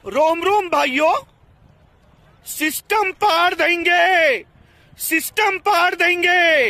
रोम रोम भाइयों, सिस्टम पार देंगे, सिस्टम पार देंगे।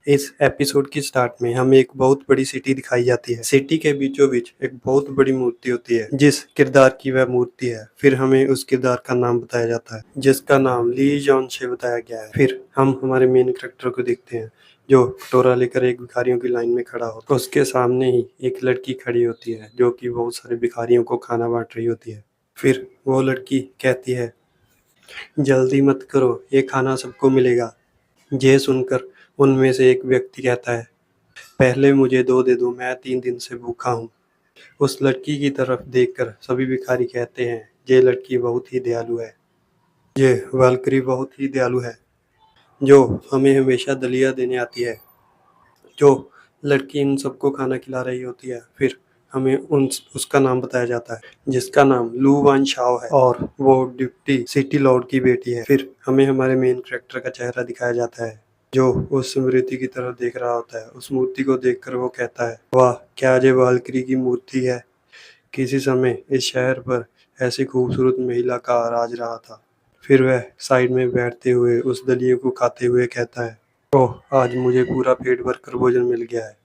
इस एपिसोड की स्टार्ट में हमें एक बहुत बड़ी सिटी दिखाई जाती है। सिटी के बीचों बीच एक बहुत बड़ी मूर्ति होती है, जिस किरदार की वह मूर्ति है। फिर हमें उस किरदार का नाम बताया जाता है, जिसका नाम ली जॉन से बताया गया है। फिर हम हमारे मेन कैरेक्टर को देखते हैं, जो कटोरा लेकर एक भिखारियों की लाइन में खड़ा होता है। उसके सामने ही एक लड़की खड़ी होती है, जो कि बहुत सारे भिखारियों को खाना बांट रही होती है। फिर वो लड़की कहती है, जल्दी मत करो, ये खाना सबको मिलेगा। यह सुनकर उनमें से एक व्यक्ति कहता है, पहले मुझे 2 दे दो, मैं 3 दिन से भूखा हूँ। उस लड़की की तरफ देखकर सभी भिखारी कहते हैं, ये लड़की बहुत ही दयालु है। ये वालकरी बहुत ही दयालु है, जो हमें हमेशा दलिया देने आती है। जो लड़की इन सबको खाना खिला रही होती है, फिर हमें उसका नाम बताया जाता है, जिसका नाम लू वान शाओ है, और वो डिप्टी सिटी लॉर्ड की बेटी है। फिर हमें हमारे मेन कैरेक्टर का चेहरा दिखाया जाता है, जो उस स्मृति की तरफ देख रहा होता है। उस मूर्ति को देखकर वो कहता है, वाह, क्या ये वालकरी की मूर्ति है। किसी समय इस शहर पर ऐसी खूबसूरत महिला का राज रहा था। फिर वह साइड में बैठते हुए उस दलिए को खाते हुए कहता है, ओह, आज मुझे पूरा पेट भरकर भोजन मिल गया है।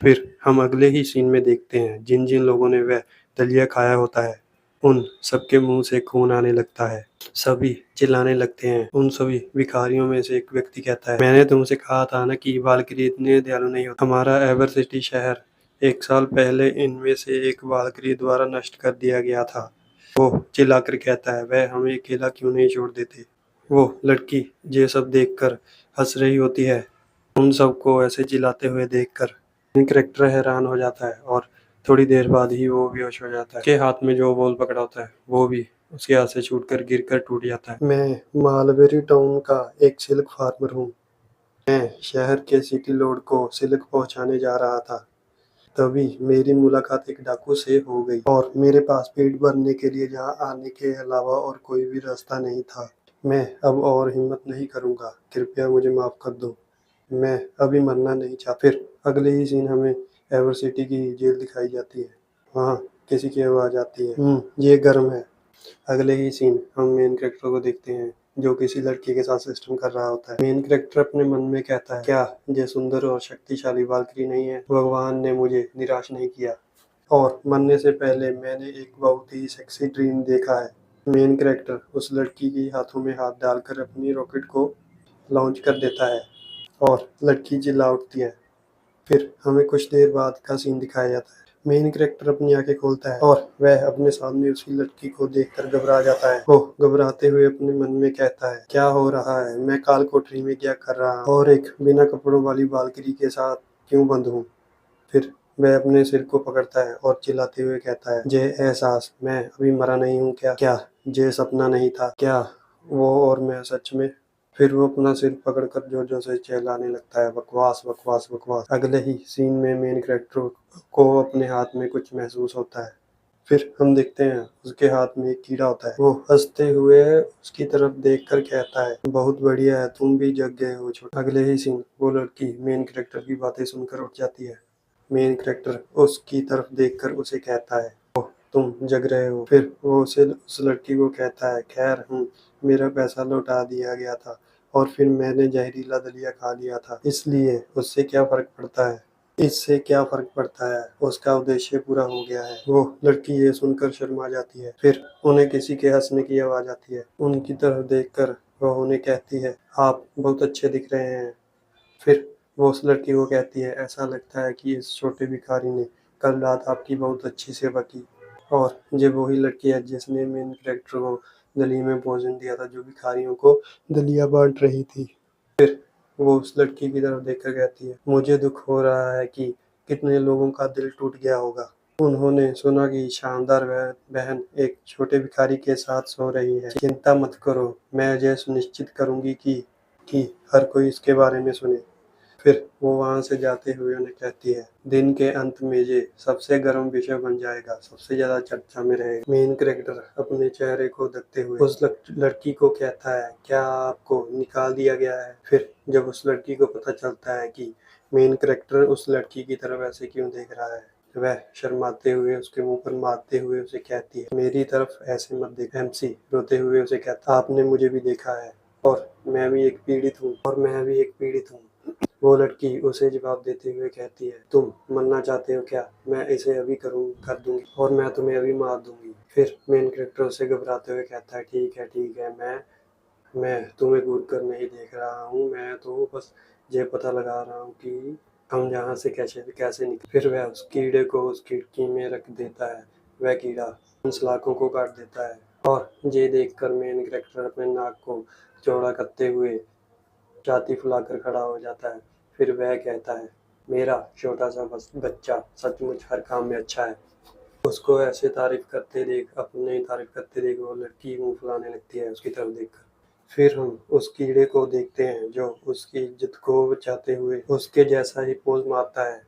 फिर हम अगले ही सीन में देखते हैं, जिन जिन लोगों ने वह दलिया खाया होता है, उन सबके मुंह से खून आने लगता है। सभी चिल्लाने लगते हैं। उन सभी भिखारियों में से एक व्यक्ति कहता है, मैंने तुमसे कहा था ना कि वालकरी इतने दयालु नहीं होते। हमारा एवर सिटी शहर 1 साल पहले इनमें से एक वालकरी द्वारा नष्ट कर दिया गया था। वो चिल्लाकर कहता है, वह हमें अकेला क्यों नहीं छोड़ देते। वो लड़की ये सब देखकर हंस रही होती है। उन सबको ऐसे चिल्लाते हुए देखकर कैरेक्टर हैरान हो जाता है, और थोड़ी देर बाद ही वो बेहोश हो जाता है। उसके हाथ में जो बॉल पकड़ा होता है, वो भी उसके हाथ से छूटकर गिरकर टूट जाता है। मैं मालबेरी टाउन का एक सिल्क फार्मर हूँ। मैं शहर के सिटी लॉर्ड को सिल्क पहुंचाने जा रहा था। तभी मेरी मुलाकात एक डाकू से हो गई, और मेरे पास पेट भरने के लिए यहाँ आने के अलावा और कोई भी रास्ता नहीं था। मैं अब और हिम्मत नहीं करूँगा, कृपया मुझे माफ़ कर दो। मैं अभी मरना नहीं चाहता। फिर अगले ही सीन हमें एवर सिटी की जेल दिखाई जाती है। वहाँ किसी की आवाज़ आती है, ये गर्म है। अगले ही सीन हम मेन कैरेक्टर को देखते हैं, जो किसी लड़की के साथ सिस्टम कर रहा होता है। मेन कैरेक्टर अपने मन में कहता है, क्या ये सुंदर और शक्तिशाली वालकरी नहीं है। भगवान ने मुझे निराश नहीं किया, और मरने से पहले मैंने एक बहुत ही सेक्सी ड्रीम देखा है। मेन कैरेक्टर उस लड़की के हाथों में हाथ डालकर अपनी रॉकेट को लॉन्च कर देता है, और लड़की चिल्ला उठती है। फिर हमें कुछ देर बाद का सीन दिखाया जाता है। मेन कैरेक्टर अपनी आंखें खोलता है, और वह अपने सामने उसी लड़की को देखकर घबरा जाता है। वो घबराते हुए अपने मन में कहता है, क्या हो रहा है, मैं काल कोठरी में क्या कर रहा हूँ, और एक बिना कपड़ों वाली बालकनी के साथ क्यों बंद हूँ। फिर वह अपने सिर को पकड़ता है और चिल्लाते हुए कहता है, ये एहसास, मैं अभी मरा नहीं हूँ क्या, क्या ये सपना नहीं था, क्या वो और मैं सच में। फिर वो अपना सिर पकड़कर जोर जोर से चिल्लाने लगता है, बकवास बकवास बकवास। अगले ही सीन में मेन कैरेक्टर को अपने हाथ में कुछ महसूस होता है। फिर हम देखते हैं उसके हाथ में एक कीड़ा होता है। वो हंसते हुए उसकी तरफ देखकर कहता है, बहुत बढ़िया है, तुम भी जग गए हो छोटा। अगले ही सीन वो लड़की मेन कैरेक्टर की बातें सुनकर उठ जाती है। मेन कैरेक्टर उसकी तरफ देखकर उसे कहता है, ओह, तुम जग रहे हो। फिर वो उसे उस लड़की को कहता है, खैर मेरा पैसा लौटा दिया गया था, और फिर मैंने जहरीला दलिया खा लिया था, इसलिए उससे क्या फर्क पड़ता है। इससे क्या फर्क पड़ता है, उसका उद्देश्य पूरा हो गया है। वो लड़की ये सुनकर शर्मा जाती है। फिर उन्हें किसी के हंसने की आवाज आती है। उनकी तरफ देखकर वह उन्हें कहती है, आप बहुत अच्छे दिख रहे हैं। फिर वो उस लड़की को कहती है, ऐसा लगता है कि इस छोटे भिखारी ने कल रात आपकी बहुत अच्छी सेवा की। और ये वही लड़की है जिसने मेन कैरेक्टर को दलिया में भोजन दिया था, जो भिखारियों को दलिया बांट रही थी। फिर वो उस लड़की की तरफ देखकर कहती है, मुझे दुख हो रहा है कि कितने लोगों का दिल टूट गया होगा। उन्होंने सुना कि शानदार बहन एक छोटे भिखारी के साथ सो रही है। चिंता मत करो, मैं यह सुनिश्चित करूंगी कि हर कोई इसके बारे में सुने। फिर वो वहां से जाते हुए उन्हें कहती है, दिन के अंत में ये सबसे गर्म विषय बन जाएगा, सबसे ज्यादा चर्चा में रहेगा। मेन कैरेक्टर अपने चेहरे को ढकते हुए उस लड़की को कहता है, क्या आपको निकाल दिया गया है। फिर जब उस लड़की को पता चलता है कि मेन कैरेक्टर उस लड़की की तरफ ऐसे क्यों देख रहा है, वह शर्माते हुए उसके मुंह पर मारते हुए उसे कहती है, मेरी तरफ ऐसे मत देख। एमसी रोते हुए उसे कहता, आपने मुझे भी देखा है और मैं भी एक पीड़ित हूँ। वो लड़की उसे जवाब देते हुए कहती है, तुम मरना चाहते हो क्या? मैं इसे अभी कर दूंगी और मैं तुम्हें अभी मार दूंगी। फिर मेन कैरेक्टर उसे घबराते हुए कहता है, ठीक है, मैं तुम्हें घूर कर नहीं देख रहा हूँ, मैं तो बस ये पता लगा रहा हूँ कि हम यहाँ से कैसे निकले। फिर वह उस कीड़े को उस खिड़की में रख देता है। वह कीड़ा उन सलाखों को काट देता है और ये देखकर मेन कैरेक्टर अपने नाक को चौड़ा करते हुए छाती फुलाकर खड़ा हो जाता है। फिर वह कहता है, मेरा छोटा सा बच्चा सचमुच हर काम में अच्छा है। उसको ऐसे अपनी तारीफ करते देख वो लड़की मुंह फुलाने लगती है उसकी तरफ देखकर। फिर हम उस कीड़े को देखते हैं जो उसकी इज्जत को बचाते हुए उसके जैसा ही पोज मारता है।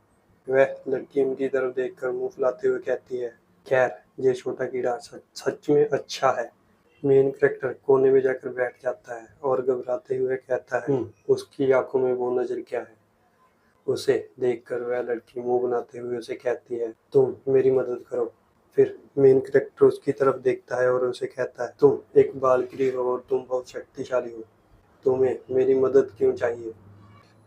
वह लड़की उनकी तरफ देखकर मुंह फुलाते हुए कहती है, खैर ये छोटा कीड़ा सच में अच्छा है। मेन कैरेक्टर कोने में जाकर बैठ जाता है और घबराते हुए कहता है, उसकी आंखों में वो नजर क्या है? उसे देखकर वह लड़की मुंह बनाते हुए उसे कहती है, तुम मेरी मदद करो। फिर मेन कैरेक्टर उसकी तरफ देखता है और उसे कहता है, तुम एक बालकिरी हो और तुम बहुत शक्तिशाली हो, तुम्हें मेरी मदद क्यों चाहिए?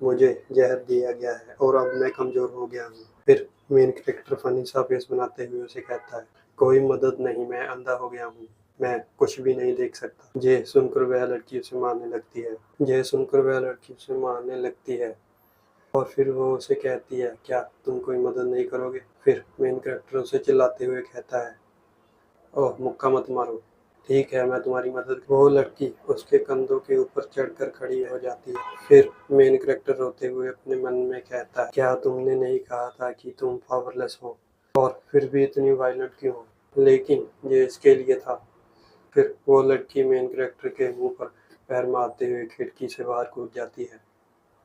मुझे जहर दिया गया है और अब मैं कमजोर हो गया हूँ। फिर मेन कैरेक्टर फनी सा फेस बनाते हुए उसे कहता है, कोई मदद नहीं, मैं अंधा हो गया हूँ, मैं कुछ भी नहीं देख सकता। ये सुनकर वह लड़की उसे मारने लगती है और फिर वो उसे कहती है, क्या तुम कोई मदद नहीं करोगे? फिर मेन कैरेक्टर उसे चिल्लाते हुए कहता है, ओह मुक्का मत मारो, ठीक है मैं तुम्हारी मदद। वो लड़की उसके कंधों के ऊपर चढ़कर खड़ी हो जाती है। फिर मेन कैरेक्टर रोते हुए अपने मन में कहता है, क्या तुमने नहीं कहा था कि तुम पावरलेस हो और फिर भी इतनी वायलेंट क्यों हो? लेकिन ये इसके लिए था। फिर वो लड़की मेन कैरेक्टर के मुंह पर पैर मारते हुए खिड़की से बाहर कूद जाती है।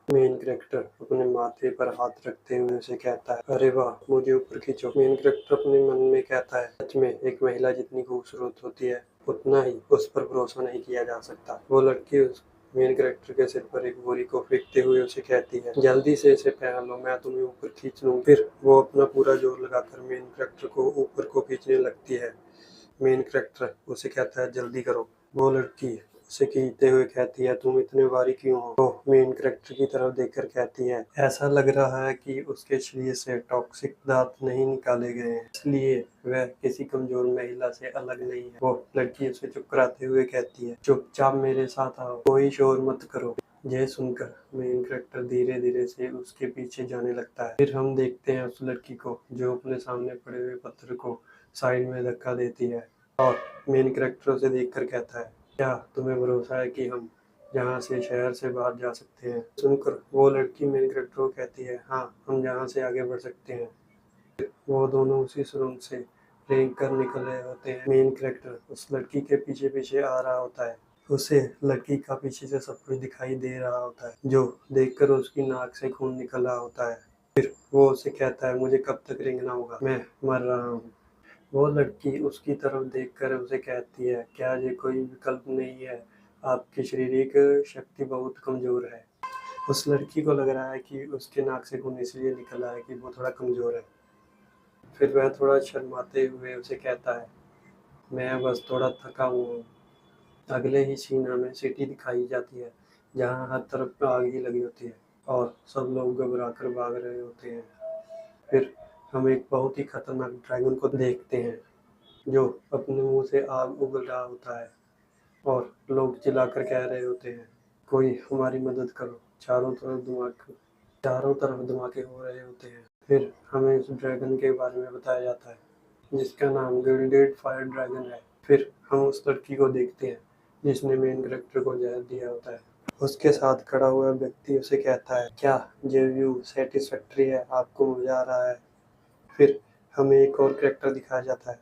मेन कैरेक्टर अपने माथे पर हाथ रखते हुए उसे कहता है, अरे वाह मुझे ऊपर खींचो। मेन कैरेक्टर अपने मन में कहता है, सच में एक महिला जितनी खूबसूरत होती है उतना ही उस पर भरोसा नहीं किया जा सकता। वो लड़की उस मेन कैरेक्टर के सिर पर एक बोरी को फेंकते हुए उसे कहती है, जल्दी से इसे पहन लो, मैं तुम्हें ऊपर खींच लूंगी। फिर वो अपना पूरा जोर लगाकर मेन कैरेक्टर को ऊपर को खींचने लगती है। मेन कैरेक्टर उसे कहता है, जल्दी करो। वो लड़की उसे खींचते हुए कहती है, तुम इतने भारी क्यों हो? वो मेन कैरेक्टर की तरफ देखकर कहती है, ऐसा लग रहा है कि उसके शरीर से टॉक्सिक पदार्थ नहीं निकाले गए हैं, इसलिए वह किसी कमजोर महिला से अलग नहीं है। वो लड़की उसे चुप कराते हुए कहती है, चुपचाप मेरे साथ आओ, कोई शोर मत करो। यह सुनकर मेन कैरेक्टर धीरे धीरे से उसके पीछे जाने लगता है। फिर हम देखते हैं उस लड़की को जो अपने सामने पड़े हुए पत्थर को साइड में धक्का देती है और मेन कैरेक्टर उसे देखकर कहता है, क्या तुम्हें भरोसा है कि हम यहाँ से शहर से बाहर जा सकते हैं? सुनकर वो लड़की मेन कैरेक्टर को कहती है, हाँ हम यहाँ से आगे बढ़ सकते हैं। वो दोनों उसी सुरंग से रेंग कर निकल रहे होते हैं। मेन कैरेक्टर उस लड़की के पीछे पीछे आ रहा होता है। उसे लड़की का पीछे से सब कुछ दिखाई दे रहा होता है, जो देखकर उसकी नाक से खून निकल रहा होता है। फिर वो उसे कहता है, मुझे कब तक रेंगना होगा, मैं मर रहा हूँ। वो लड़की उसकी तरफ देखकर उसे कहती है, क्या ये कोई विकल्प नहीं है? आपकी शारीरिक शक्ति बहुत कमजोर है। उस लड़की को लग रहा है कि उसके नाक से खून इसलिए निकल रहा है कि वो थोड़ा कमजोर है। फिर वह थोड़ा शर्माते हुए उसे कहता है, मैं बस थोड़ा थका हुआ हूँ। अगले ही सीन में सिटी दिखाई जाती है जहाँ हर तरफ आग ही लगी होती है और सब लोग घबरा कर भाग रहे होते हैं। फिर हम एक बहुत ही खतरनाक ड्रैगन को देखते हैं जो अपने मुंह से आग उगल रहा होता है और लोग चिल्लाकर कह रहे होते हैं, कोई हमारी मदद करो। चारों तरफ धमाके हो रहे होते हैं। फिर हमें इस ड्रैगन के बारे में बताया जाता है जिसका नाम गिल्डेड फायर ड्रैगन है। फिर हम उस लड़की को देखते हैं जिसने मेन कैरेक्टर को जहर दिया होता है। उसके साथ खड़ा हुआ व्यक्ति उसे कहता है, क्या ये व्यू सेटिस्फैक्ट्री है? आपको मजा आ रहा है? फिर हमें एक और कैरेक्टर दिखाया जाता है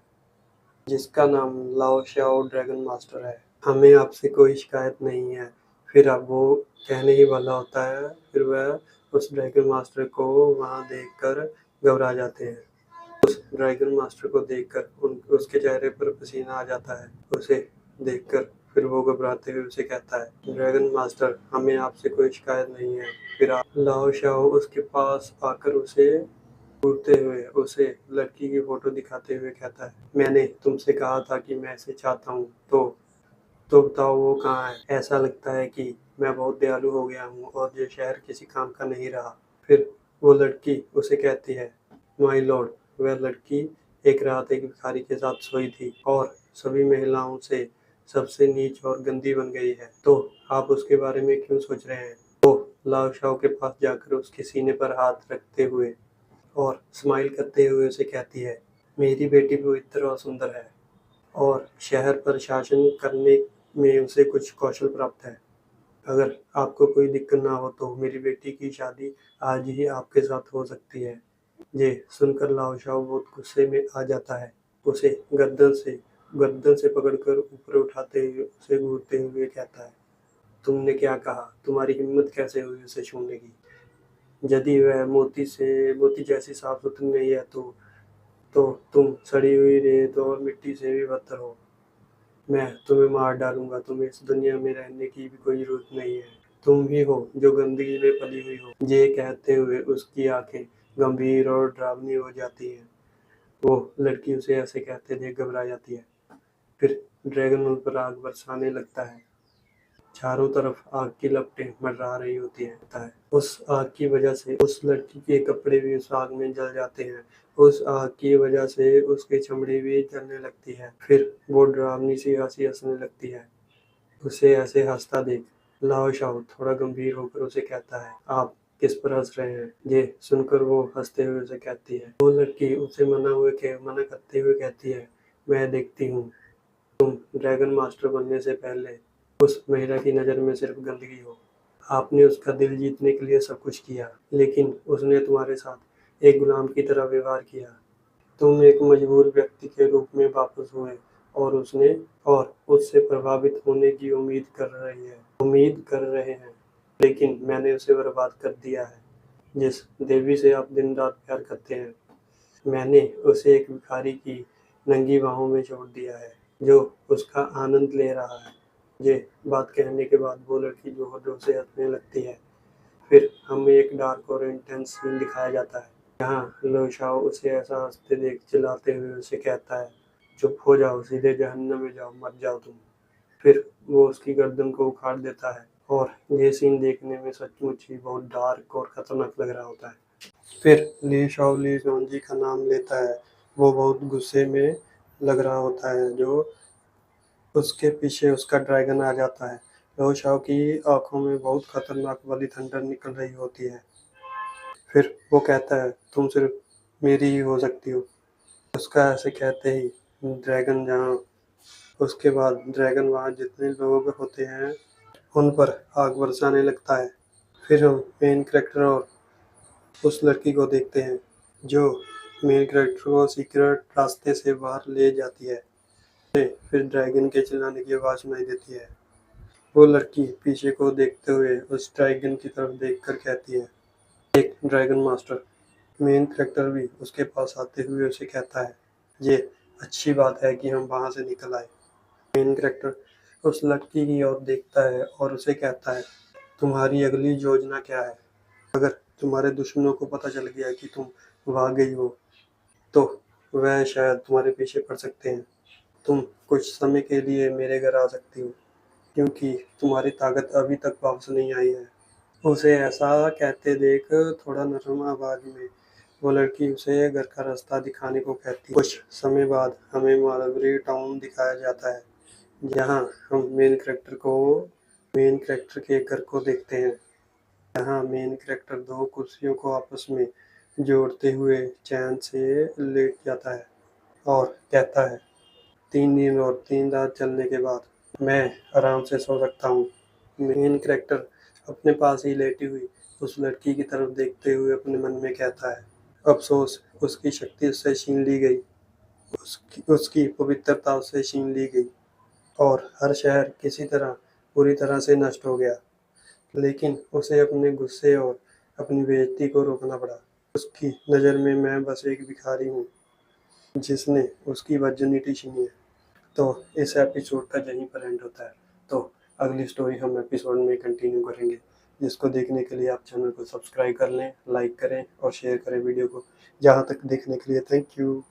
जिसका नाम लाओ शाओ ड्रैगन मास्टर है। हमें आपसे कोई शिकायत नहीं है। फिर अब वो कहने ही वाला होता है, फिर वह उस ड्रैगन मास्टर को वहां देखकर घबरा जाते हैं। उस ड्रैगन मास्टर को देखकर उसके चेहरे पर पसीना आ जाता है। उसे देखकर फिर वो घबराते हुए उसे कहता है, ड्रैगन मास्टर हमें आपसे कोई शिकायत नहीं है। फिर लाओ शाओ उसके पास आकर उसे घूरते हुए उसे लड़की की फोटो दिखाते हुए कहता है, मैंने तुमसे कहा था कि मैं इसे चाहता हूँ, तो बताओ वो कहाँ है? ऐसा लगता है कि मैं बहुत दयालु हो गया हूँ और ये शहर किसी काम का नहीं रहा। फिर वो लड़की उसे कहती है, माय लॉर्ड, वह लड़की एक रात एक भिखारी के साथ सोई थी और सभी महिलाओं से सबसे नीच और गंदी बन गई है। तो आप उसके बारे में क्यों सोच रहे हैं? वो लाओ शाओ के पास जाकर उसके सीने पर हाथ रखते हुए और स्माइल करते हुए उसे कहती है, मेरी बेटी पवित्र और सुंदर है और शहर पर शासन करने में उसे कुछ कौशल प्राप्त है। अगर आपको कोई दिक्कत ना हो तो मेरी बेटी की शादी आज ही आपके साथ हो सकती है। ये सुनकर लाओ शाओ बहुत गुस्से में आ जाता है। उसे गर्दन से पकड़कर ऊपर उठाते हुए उसे घूरते हुए कहता है, तुमने क्या कहा? तुम्हारी हिम्मत कैसे हुई उसे छूने की? यदि वह मोती जैसी साफ सुथरी नहीं है तो तुम सड़ी हुई रेत और मिट्टी से भी बदतर हो। मैं तुम्हें मार डालूंगा। तुम्हें इस दुनिया में रहने की भी कोई जरूरत नहीं है। तुम ही हो जो गंदगी में पली हुई हो। ये कहते हुए उसकी आंखें गंभीर और डरावनी हो जाती हैं। वो लड़की उसे ऐसे कहते देख घबरा जाती है। फिर ड्रैगन उन पर आग बरसाने लगता है। चारों तरफ आग की लपटें मंडरा रही होती है। उस आग की वजह से उस लड़की के कपड़े भी उस आग में जल जाते हैं। उस आग की वजह से उसकी चमड़ी भी जलने लगती है। फिर वो डरावनी सी हंसी हंसने लगती है। उसे ऐसे हंसता देख लाओ शाओ थोड़ा गंभीर होकर उसे कहता है, आप किस पर हंस रहे हैं? ये सुनकर वो हंसते हुए उसे कहती है, वो लड़की उसे मना करते हुए कहती है, मैं देखती हूँ तुम ड्रैगन मास्टर बनने से पहले उस महिला की नज़र में सिर्फ गंदगी हो। आपने उसका दिल जीतने के लिए सब कुछ किया, लेकिन उसने तुम्हारे साथ एक गुलाम की तरह व्यवहार किया। तुम एक मजबूर व्यक्ति के रूप में वापस हुए और उससे प्रभावित होने की उम्मीद कर रहे हैं, लेकिन मैंने उसे बर्बाद कर दिया है। जिस देवी से आप दिन रात प्यार करते हैं, मैंने उसे एक भिखारी की नंगी बाहों में छोड़ दिया है, जो उसका आनंद ले रहा है। ये बात कहने के बाद वो लड़की जोर जोर से हंसने लगती है। फिर हमें एक डार्क और इंटेंस सीन दिखाया जाता है, जहाँ लो शाओ उसे ऐसा हंसते देख चिल्लाते हुए उसे कहता है, चुप हो जाओ, सीधे जहन्नम में जाओ, मर जाओ तुम। फिर वो उसकी गर्दन को उखाड़ देता है और ये सीन देखने में सचमुच ही बहुत डार्क और खतरनाक लग रहा होता है। फिर ली शाओ ली जोंजी का नाम लेता है। वो बहुत गुस्से में लग रहा होता है, जो उसके पीछे उसका ड्रैगन आ जाता है। लो शाओ की आंखों में बहुत खतरनाक वाली थंडर निकल रही होती है। फिर वो कहता है, तुम सिर्फ मेरी ही हो सकती हो। उसका ऐसे कहते ही ड्रैगन जहाँ उसके बाद ड्रैगन वहाँ जितने लोग होते हैं उन पर आग बरसाने लगता है। फिर हम मेन कैरेक्टर और उस लड़की को देखते हैं, जो मेन कैरेक्टर को सीक्रेट रास्ते से बाहर ले जाती है। फिर ड्रैगन के चिल्लाने की आवाज़ सुनाई देती है। वो लड़की पीछे को देखते हुए उस ड्रैगन की तरफ देखकर कहती है, एक ड्रैगन मास्टर। मेन कैरेक्टर भी उसके पास आते हुए उसे कहता है, ये अच्छी बात है कि हम वहाँ से निकल आए। मेन कैरेक्टर उस लड़की की ओर देखता है और उसे कहता है, तुम्हारी अगली योजना क्या है? अगर तुम्हारे दुश्मनों को पता चल गया कि तुम वहाँ गई हो, तो वह शायद तुम्हारे पीछे पड़ सकते हैं। तुम कुछ समय के लिए मेरे घर आ सकती हो, क्योंकि तुम्हारी ताकत अभी तक वापस नहीं आई है। उसे ऐसा कहते देख थोड़ा नरम आवाज में वो लड़की उसे घर का रास्ता दिखाने को कहती है। कुछ समय बाद हमें मालबरी टाउन दिखाया जाता है, जहाँ हम मेन कैरेक्टर के घर को देखते हैं। यहाँ मेन कैरेक्टर दो कुर्सियों को आपस में जोड़ते हुए चैन से लेट जाता है और कहता है, 3 दिन और 3 रात चलने के बाद मैं आराम से सो सकता हूँ। मेन कैरेक्टर अपने पास ही लेटी हुई उस लड़की की तरफ देखते हुए अपने मन में कहता है, अफसोस उसकी शक्ति उससे छीन ली गई, उसकी पवित्रता उससे छीन ली गई और हर शहर किसी तरह पूरी तरह से नष्ट हो गया। लेकिन उसे अपने गुस्से और अपनी बेइज्जती को रोकना पड़ा। उसकी नज़र में मैं बस एक भिखारी हूँ, जिसने उसकी वर्जिनिटी छीनी है। तो इस एपिसोड का यहीं पर एंड होता है। तो अगली स्टोरी हम एपिसोड में कंटिन्यू करेंगे। जिसको देखने के लिए आप चैनल को सब्सक्राइब कर लें, लाइक करें और शेयर करें वीडियो को। जहाँ तक देखने के लिए थैंक यू।